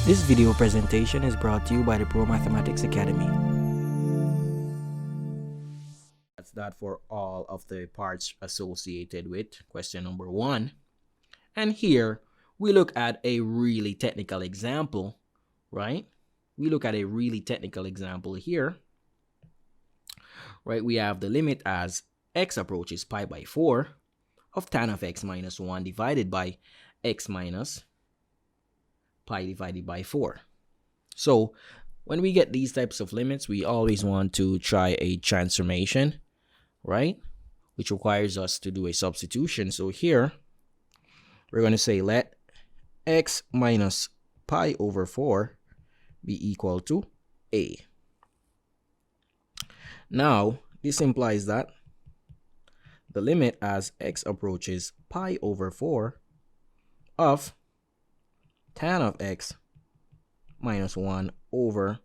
This video presentation is brought to you by the Pro Mathematics Academy. That's that for all of the parts associated with question number 1. And here we look at a really technical example, right? We look at a really technical example here, right? We have the limit as x approaches pi by 4 of tan of x minus 1 divided by x minus pi divided by 4. So when we get these types of limits, we always want to try a transformation, right? Which requires us to do a substitution. So here we're going to say let x minus pi over 4 be equal to a. Now this implies that the limit as x approaches pi over 4 of tan of x minus 1 over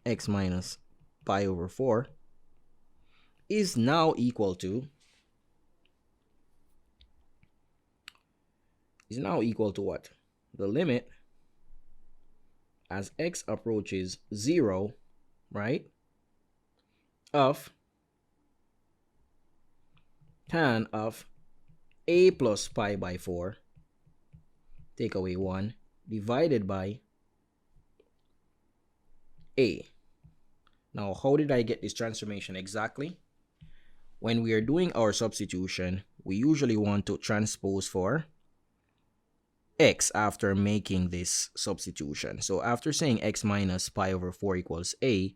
x minus pi over 4 is now equal to what? The limit as x approaches 0, right, of tan of a plus pi by 4, take away 1, divided by a. Now, how did I get this transformation exactly? When we are doing our substitution, we usually want to transpose for x after making this substitution. So after saying x minus pi over 4 equals a,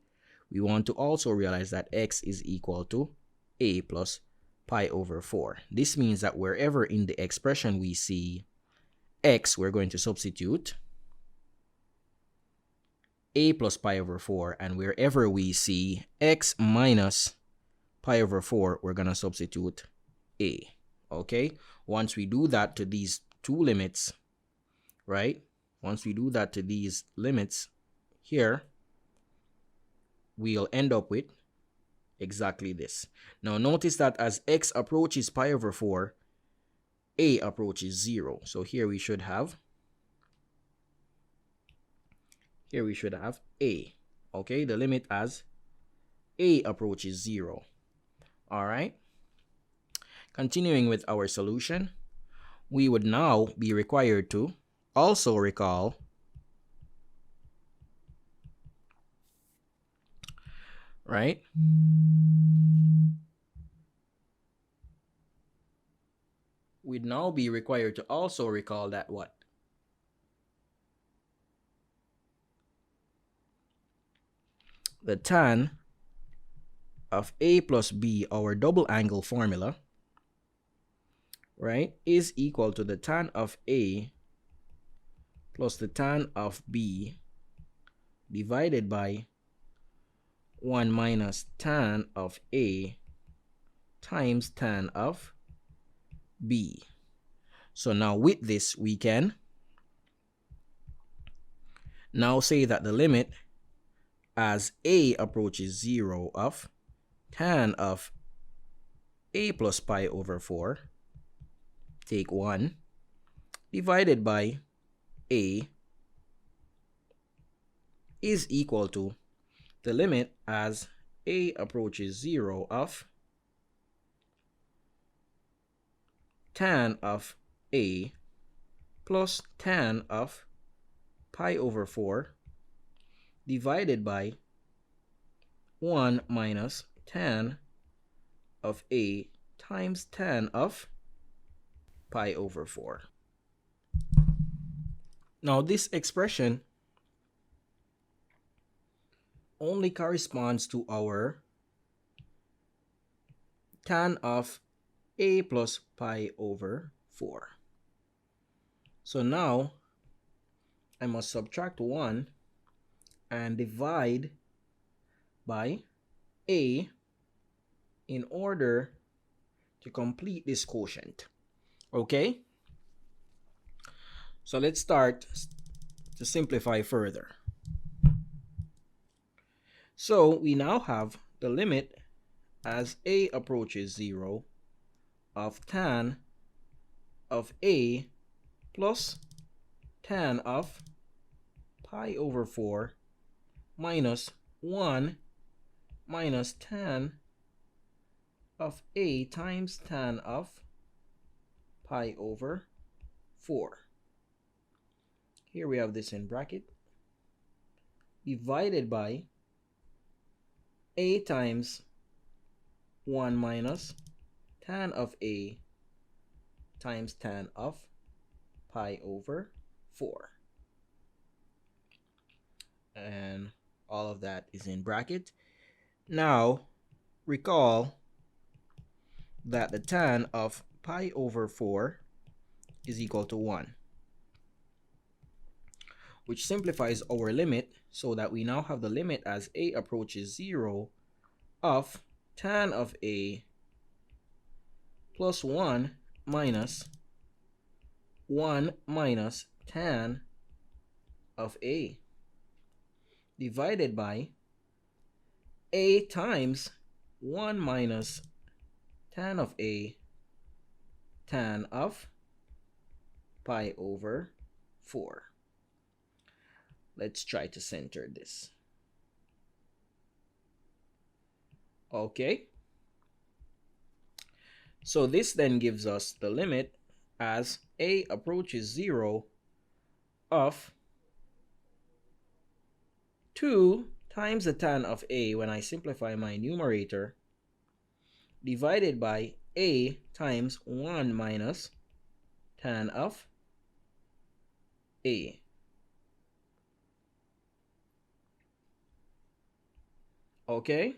we want to also realize that x is equal to a plus pi over 4. This means that wherever in the expression we see x, we're going to substitute a plus pi over 4, and wherever we see x minus pi over 4, we're going to substitute a. Okay, once we do that to these two limits, right, once we do that to these limits here, we'll end up with exactly this. Now notice that as x approaches pi over 4, a approaches 0. So here we should have a. Okay, the limit as a approaches 0. All right, continuing with our solution, we would now be required to also recall right, we'd now be required to also recall that what? The tan of a plus b, our double angle formula, right, is equal to the tan of a plus the tan of b divided by 1 minus tan of a times tan of b. So now with this, we can now say that the limit as a approaches 0 of tan of a plus pi over 4, take 1, divided by a is equal to the limit as a approaches 0 of tan of a plus tan of pi over 4 divided by 1 minus tan of a times tan of pi over 4. Now this expression only corresponds to our tan of a plus pi over 4. So now I must subtract 1 and divide by a in order to complete this quotient. Okay? So let's start to simplify further. So we now have the limit as a approaches 0 of tan of a plus tan of pi over 4 minus 1 minus tan of a times tan of pi over 4. Here we have this in bracket, divided by a times 1 minus tan of a times tan of pi over 4. And all of that is in bracket. Now, recall that the tan of pi over 4 is equal to 1, which simplifies our limit so that we now have the limit as a approaches 0 of tan of a plus 1 minus 1 minus tan of a divided by a times 1 minus tan of a tan of pi over 4. Let's try to center this. Okay. So this then gives us the limit as a approaches 0 of 2 times the tan of a when I simplify my numerator divided by a times 1 minus tan of a. Okay,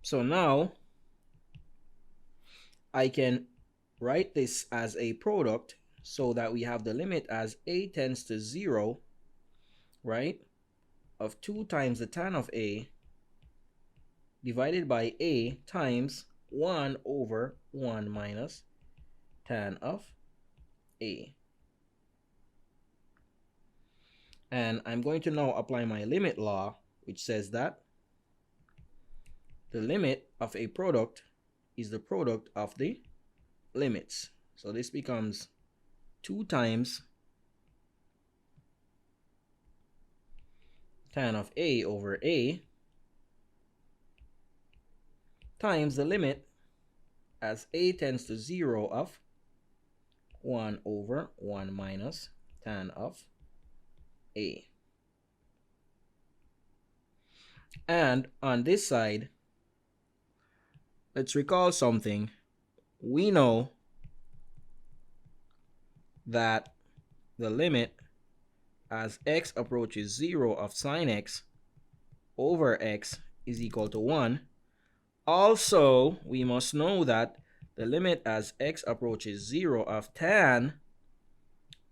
so now I can write this as a product so that we have the limit as a tends to 0, right, of 2 times the tan of a divided by a times 1 over 1 minus tan of a. And I'm going to now apply my limit law, which says that the limit of a product is the product of the limits. So this becomes 2 times tan of a over a times the limit as a tends to 0 of 1 over 1 minus tan of a. And on this side, let's recall something. We know that the limit as x approaches 0 of sine x over x is equal to 1. Also, we must know that the limit as x approaches 0 of tan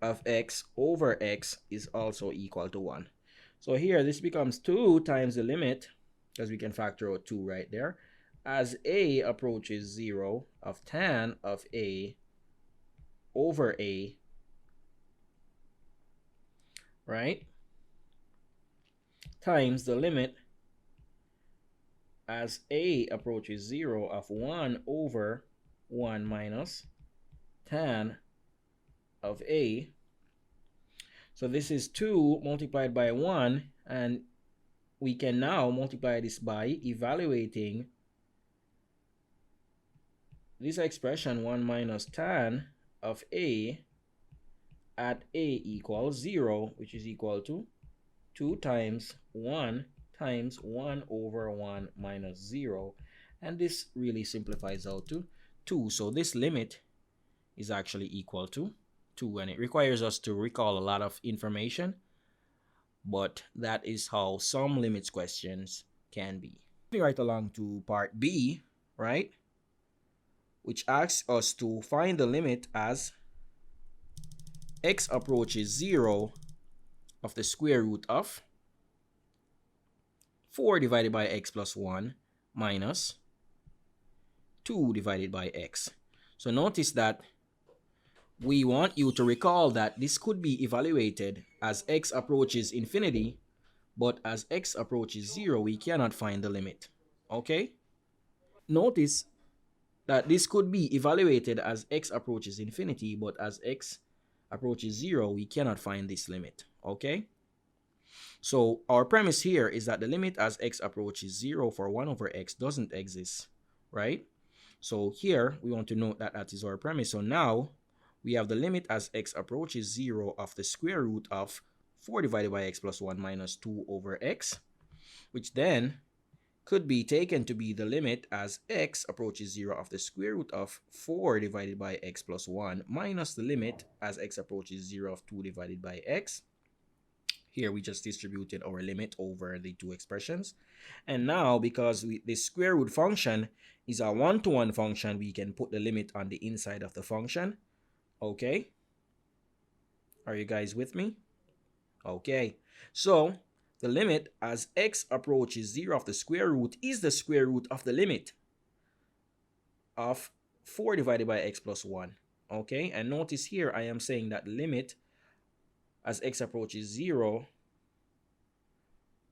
of x over x is also equal to 1. So here this becomes 2 times the limit, because we can factor out 2 right there, as a approaches 0 of tan of a over a, right, times the limit as a approaches 0 of 1 over 1 minus tan of a. So this is 2 multiplied by 1, and we can now multiply this by evaluating this expression 1 minus tan of a at a equals 0, which is equal to 2 times 1 times 1 over 1 minus 0. And this really simplifies out to 2. So this limit is actually equal to 2. And it requires us to recall a lot of information, but that is how some limits questions can be. Moving right along to part B, right, which asks us to find the limit as x approaches 0 of the square root of 4 divided by x plus 1 minus 2 divided by x. So notice that we want you to recall that this could be evaluated as x approaches infinity, but as x approaches 0, we cannot find the limit. Okay? Notice that this could be evaluated as x approaches infinity, but as x approaches 0, we cannot find this limit. Okay? So our premise here is that the limit as x approaches 0 for 1 over x doesn't exist, right? So here we want to note that that is our premise. So now we have the limit as x approaches 0 of the square root of 4 divided by x plus 1 minus 2 over x, which then could be taken to be the limit as x approaches 0 of the square root of 4 divided by x plus 1 minus the limit as x approaches 0 of 2 divided by x. Here we just distributed our limit over the two expressions. And now because the square root function is a one-to-one function, we can put the limit on the inside of the function. Okay? Are you guys with me? Okay. So the limit as x approaches 0 of the square root is the square root of the limit of 4 divided by x plus 1. Okay, and notice here I am saying that the limit as x approaches 0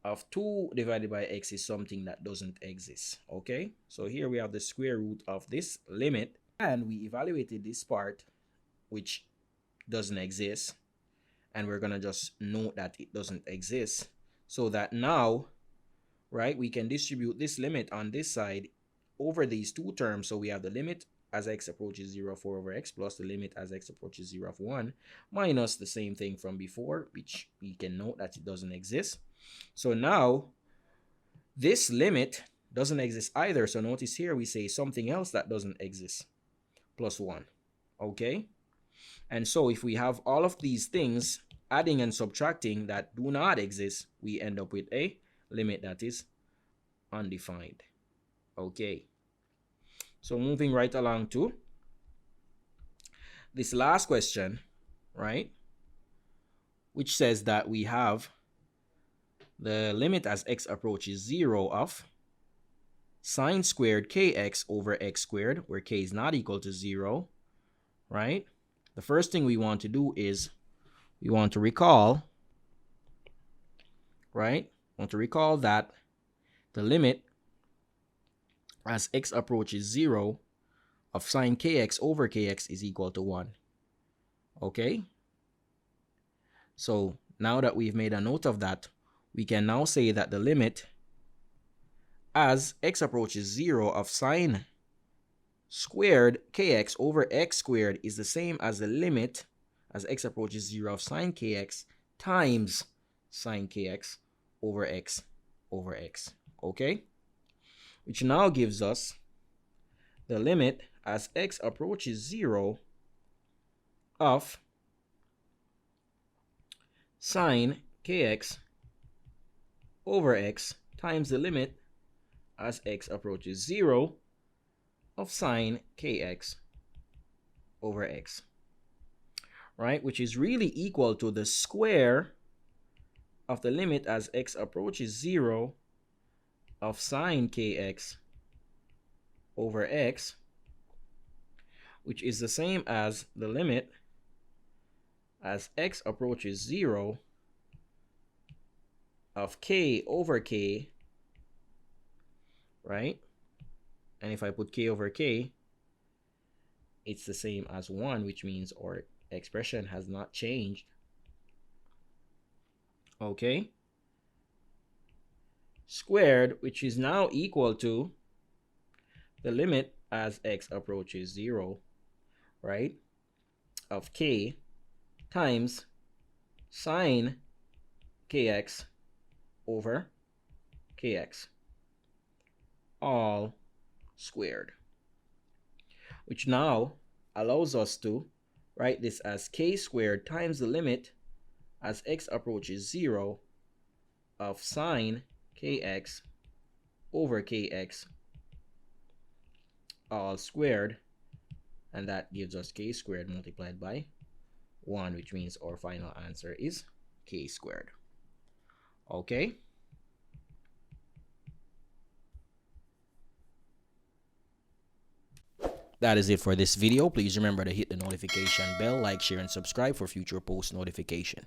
of 2 divided by x is something that doesn't exist. Okay, so here we have the square root of this limit, and we evaluated this part which doesn't exist, and we're gonna just note that it doesn't exist, so that now, right, we can distribute this limit on this side over these two terms. So we have the limit as x approaches 0 of 4 over x plus the limit as x approaches 0 of 1 minus the same thing from before, which we can note that it doesn't exist. So now this limit doesn't exist either. So notice here we say something else that doesn't exist, plus 1. Okay, and so if we have all of these things adding and subtracting that do not exist, we end up with a limit that is undefined. Okay, so moving right along to this last question, right, which says that we have the limit as x approaches 0 of sine squared kx over x squared, where k is not equal to 0, right? The first thing we want to do is we want to recall, right? Want to recall that the limit as x approaches 0 of sine kx over kx is equal to 1. Okay? So now that we've made a note of that, we can now say that the limit as x approaches 0 of sine squared kx over x squared is the same as the limit as x approaches 0 of sine kx times sine kx over x over x. Okay? Which now gives us the limit as x approaches 0 of sine kx over x times the limit as x approaches 0 of sine kx over x, right? Which is really equal to the square of the limit as x approaches 0 of sine kx over x, which is the same as the limit as x approaches 0 of k over k, right? And if I put k over k, it's the same as 1, which means our expression has not changed. Okay? Squared, which is now equal to the limit as x approaches 0, right, of k times sine kx over kx, all squared, which now allows us to write this as k squared times the limit as x approaches 0 of sine kx over kx, all squared, and that gives us k squared multiplied by 1, which means our final answer is k squared. Okay? That is it for this video. Please remember to hit the notification bell, like, share, and subscribe for future post notification.